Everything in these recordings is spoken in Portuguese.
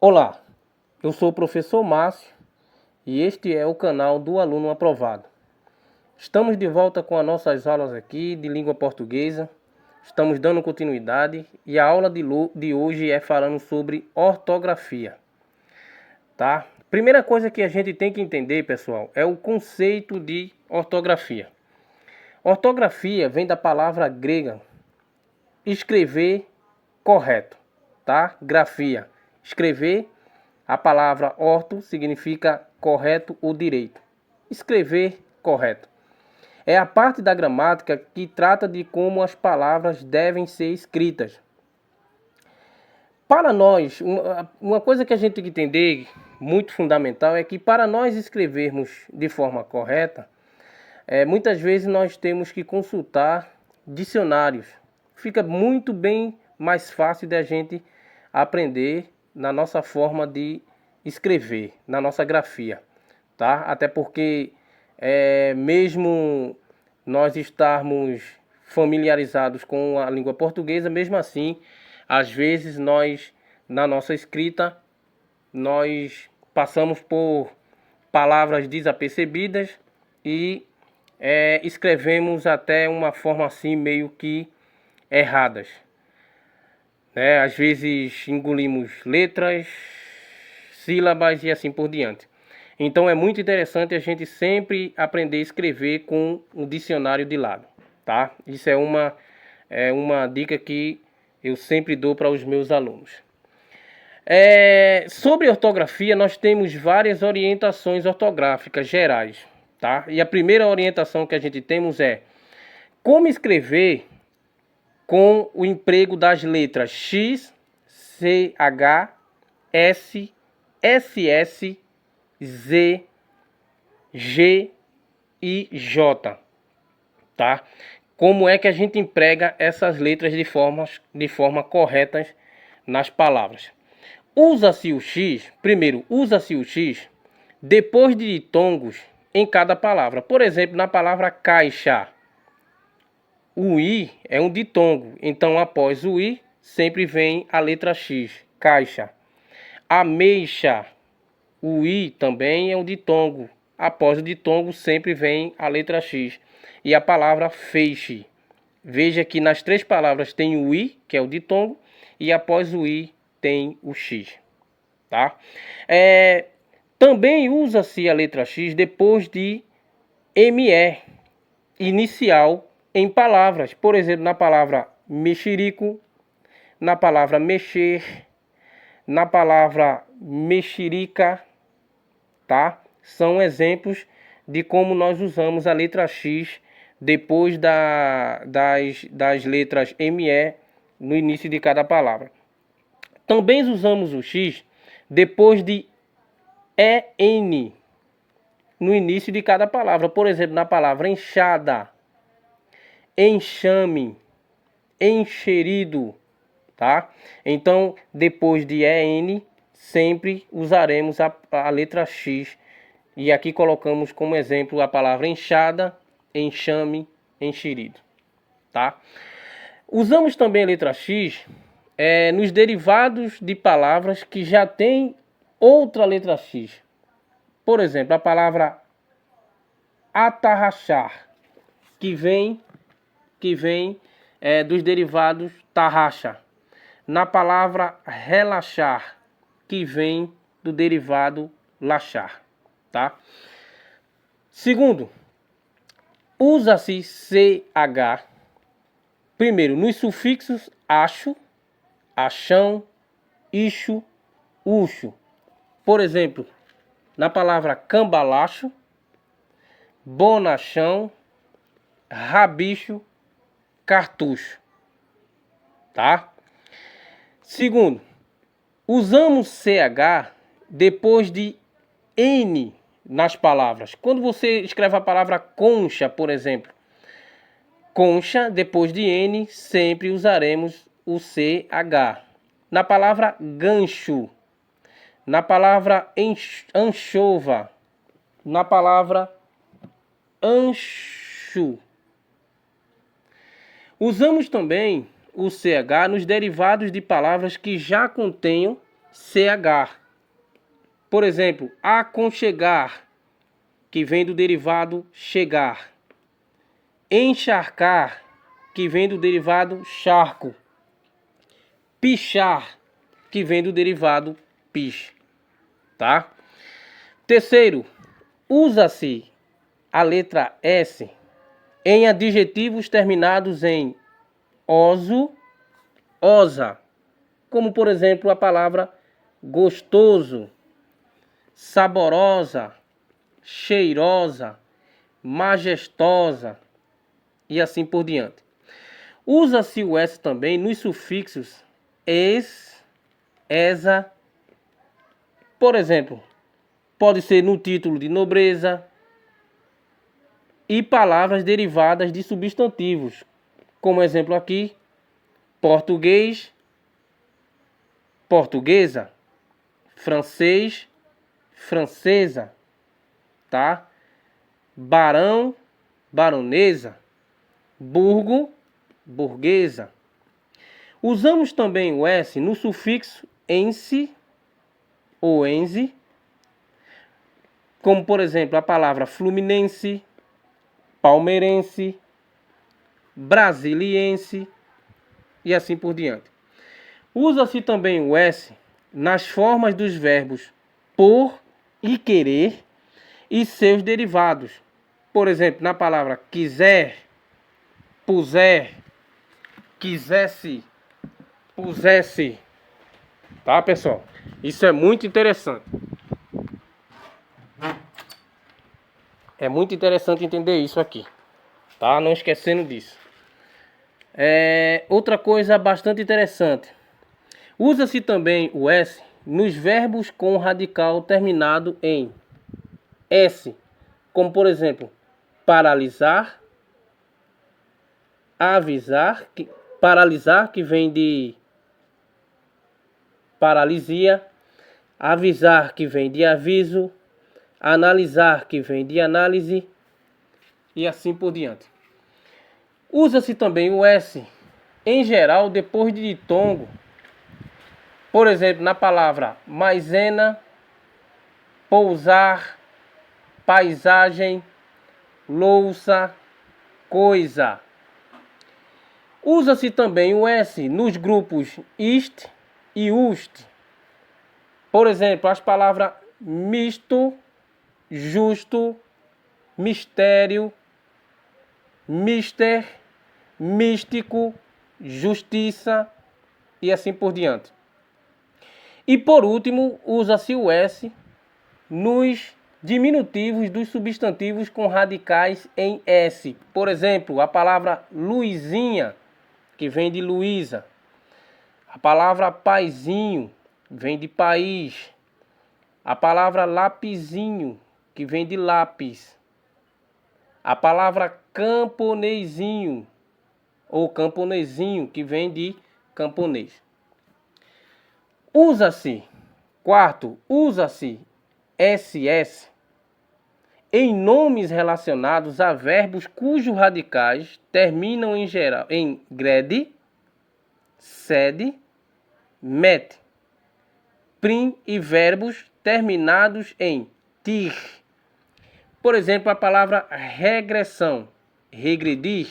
Olá, eu sou o professor Márcio e este é o canal do Aluno Aprovado. Estamos de volta com as nossas aulas aqui de língua portuguesa. Estamos dando continuidade e a aula de hoje é falando sobre ortografia. Tá? Primeira coisa que a gente tem que entender, pessoal, é o conceito de ortografia. Ortografia vem da palavra grega escrever correto, tá? Grafia, escrever. A palavra orto significa correto ou direito. Escrever correto. É a parte da gramática que trata de como as palavras devem ser escritas. Para nós, uma coisa que a gente tem que entender, muito fundamental, é que para nós escrevermos de forma correta, muitas vezes nós temos que consultar dicionários. Fica muito bem mais fácil de a gente aprender na nossa forma de escrever, na nossa grafia, tá? Até porque mesmo nós estarmos familiarizados com a língua portuguesa, mesmo assim, às vezes nós, na nossa escrita, nós passamos por palavras desapercebidas e escrevemos até uma forma assim meio que erradas. Às vezes engolimos letras, sílabas e assim por diante. Então é muito interessante a gente sempre aprender a escrever com um dicionário de lado, tá? Isso é uma dica que eu sempre dou para os meus alunos. Sobre ortografia, nós temos várias orientações ortográficas gerais, tá? E a primeira orientação que a gente temos é como escrever com o emprego das letras X, CH, S, SS, Z, G e J, tá? Como é que a gente emprega essas letras de forma corretas nas palavras? Usa-se o X, primeiro, usa-se o X depois de ditongos em cada palavra. Por exemplo, na palavra caixa, o I é um ditongo, então após o I sempre vem a letra X, caixa. Ameixa, o I também é um ditongo, após o ditongo sempre vem a letra X. E a palavra feixe, veja que nas três palavras tem o I, que é o ditongo, e após o I tem o X, tá? Também usa-se a letra X depois de ME, inicial em palavras. Por exemplo, na palavra mexerico, na palavra mexer, na palavra mexerica, tá? São exemplos de como nós usamos a letra X depois das letras ME no início de cada palavra. Também usamos o X depois de EN no início de cada palavra. Por exemplo, na palavra enxada, enxame, encherido, tá? Então, depois de EN, sempre usaremos a letra X. E aqui colocamos como exemplo a palavra enxada, enxame, encherido, tá? Usamos também a letra X nos derivados de palavras que já tem outra letra X. Por exemplo, a palavra atarrachar, que vem dos derivados tarraxa. Na palavra relaxar, que vem do derivado laxar, tá? Segundo, usa-se CH, primeiro, nos sufixos acho, achão, ixo, uxo. Por exemplo, na palavra cambalacho, bonachão, rabicho, cartucho, tá? Segundo, usamos CH depois de N nas palavras. Quando você escreve a palavra concha, por exemplo, concha, depois de N, sempre usaremos o CH. Na palavra gancho, na palavra anchova, na palavra ancho. Usamos também o CH nos derivados de palavras que já contenham CH. Por exemplo, aconchegar, que vem do derivado chegar. Encharcar, que vem do derivado charco. Pichar, que vem do derivado piche. Tá? Terceiro, usa-se a letra S em adjetivos terminados em oso, osa, como por exemplo a palavra gostoso, saborosa, cheirosa, majestosa e assim por diante. Usa-se o S também nos sufixos es, esa, por exemplo, pode ser no título de nobreza e palavras derivadas de substantivos, como exemplo aqui, português, portuguesa, francês, francesa, tá? Barão, baronesa, burgo, burguesa. Usamos também o S no sufixo ense ou ense, como por exemplo a palavra fluminense, palmeirense, brasiliense e assim por diante. Usa-se também o S nas formas dos verbos por e querer e seus derivados. Por exemplo, na palavra quiser, puser, quisesse, pusesse. Tá, pessoal? Isso é muito interessante. É muito interessante entender isso aqui. Tá? Não esquecendo disso. Outra coisa bastante interessante. Usa-se também o S nos verbos com radical terminado em S, como por exemplo, paralisar, avisar, paralisar, que vem de paralisia, avisar, que vem de aviso, analisar, que vem de análise e assim por diante. Usa-se também o S em geral depois de ditongo, por exemplo, na palavra maisena, pousar, paisagem, louça, coisa. Usa-se também o S nos grupos ist e ust. Por exemplo, as palavras misto, justo, mistério, mister, místico, justiça e assim por diante. E por último, usa-se o S nos diminutivos dos substantivos com radicais em S. Por exemplo, a palavra Luizinha, que vem de Luísa. A palavra paizinho, vem de país. A palavra lapizinho, que vem de lápis. A palavra camponesinho, ou camponesinho, que vem de camponês. Usa-se SS em nomes relacionados a verbos cujos radicais terminam em geral em grede, sede, met, prim e verbos terminados em tir. Por exemplo, a palavra regressão, regredir,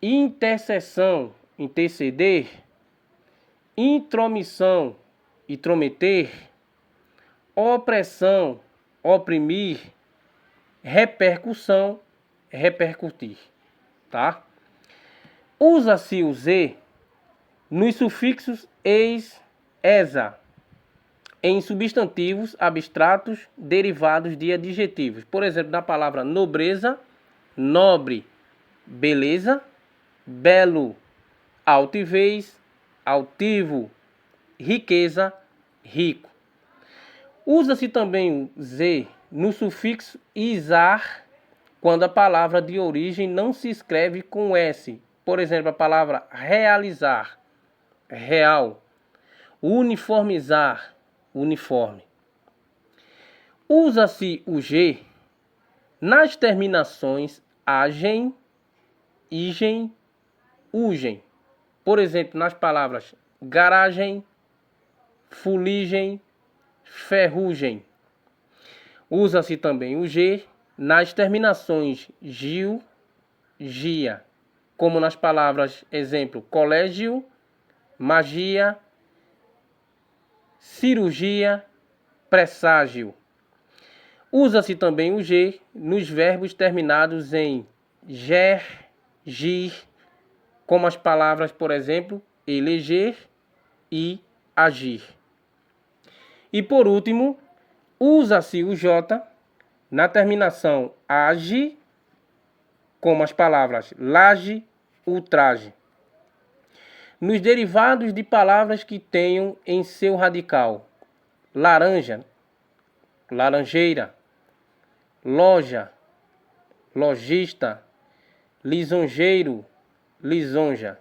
intercessão, interceder, intromissão, intrometer, opressão, oprimir, repercussão, repercutir, tá? Usa-se o Z nos sufixos eis, esa, em substantivos abstratos derivados de adjetivos. Por exemplo, na palavra nobreza, nobre, beleza, belo, altivez, altivo, riqueza, rico. Usa-se também o Z no sufixo isar quando a palavra de origem não se escreve com S. Por exemplo, a palavra realizar, real, uniformizar, uniforme. Usa-se o G nas terminações agem, igem, ugem. Por exemplo, nas palavras garagem, fuligem, ferrugem. Usa-se também o G nas terminações gil, gia, como nas palavras, exemplo, colégio, magia, cirurgia, presságio. Usa-se também o G nos verbos terminados em ger, gir, como as palavras, por exemplo, eleger e agir. E por último, usa-se o J na terminação age, como as palavras laje, ultraje. Nos derivados de palavras que tenham em seu radical laranja, laranjeira, loja, lojista, lisonjeiro, lisonja.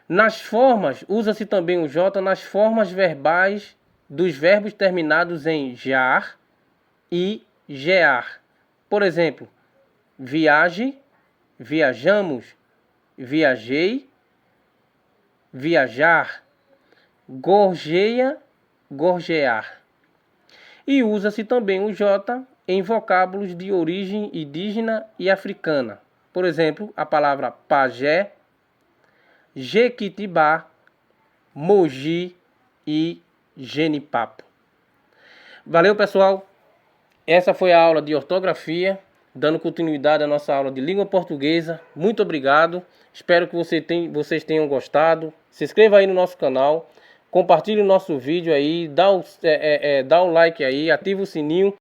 Nas formas, usa-se também o J nas formas verbais dos verbos terminados em jar e gear. Por exemplo, viaje, viajamos, viajei, viajar, gorjeia, gorjear. E usa-se também o J em vocábulos de origem indígena e africana. Por exemplo, a palavra pajé, Jequitibá, Mogi e Genipapo. Valeu, pessoal! Essa foi a aula de ortografia, dando continuidade à nossa aula de língua portuguesa. Muito obrigado. Espero que vocês tenham gostado. Se inscreva aí no nosso canal, compartilhe o nosso vídeo aí, dá um like aí, ativa o sininho.